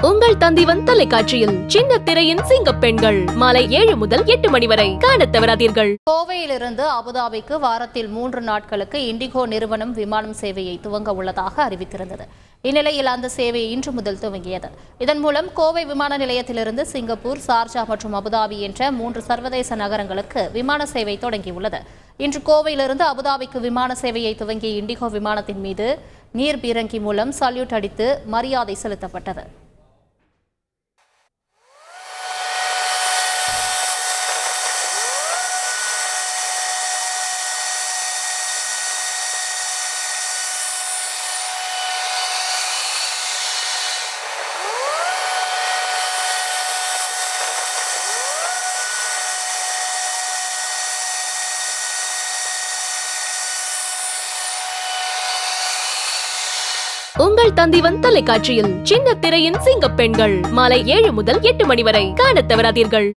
உங்கள் தந்திவன் தொலைக்காட்சியில் சின்ன திரையின் சிங்க பெண்கள் மாலை 7 முதல் 8 மணி வரை காணத் தவறாதீர்கள். கோவையிலிருந்து அபுதாபிக்கு வாரத்தில் 3 நாட்களுக்கு இண்டிகோ நிறுவனம் விமானம் சேவையை துவங்க உள்ளதாக அறிவித்திருந்தது. இந்நிலையில் அந்த சேவை இன்று முதல் துவங்கியது. இதன் மூலம் கோவை விமான நிலையத்திலிருந்து சிங்கப்பூர், சார்ஜா மற்றும் அபுதாபி என்ற 3 சர்வதேச நகரங்களுக்கு விமான சேவை தொடங்கியுள்ளது. இன்று கோவையிலிருந்து அபுதாபிக்கு விமான சேவையை துவங்கிய இண்டிகோ விமானத்தின் மீது நீர் பீரங்கி மூலம் சல்யூட் அடித்து மரியாதை செலுத்தப்பட்டது. உங்கள் தந்திவன் தொலைக்காட்சியில் சின்ன திரையின் சிங்க பெண்கள் மாலை 7 முதல் 8 மணி வரை காணத் தவறாதீர்கள்.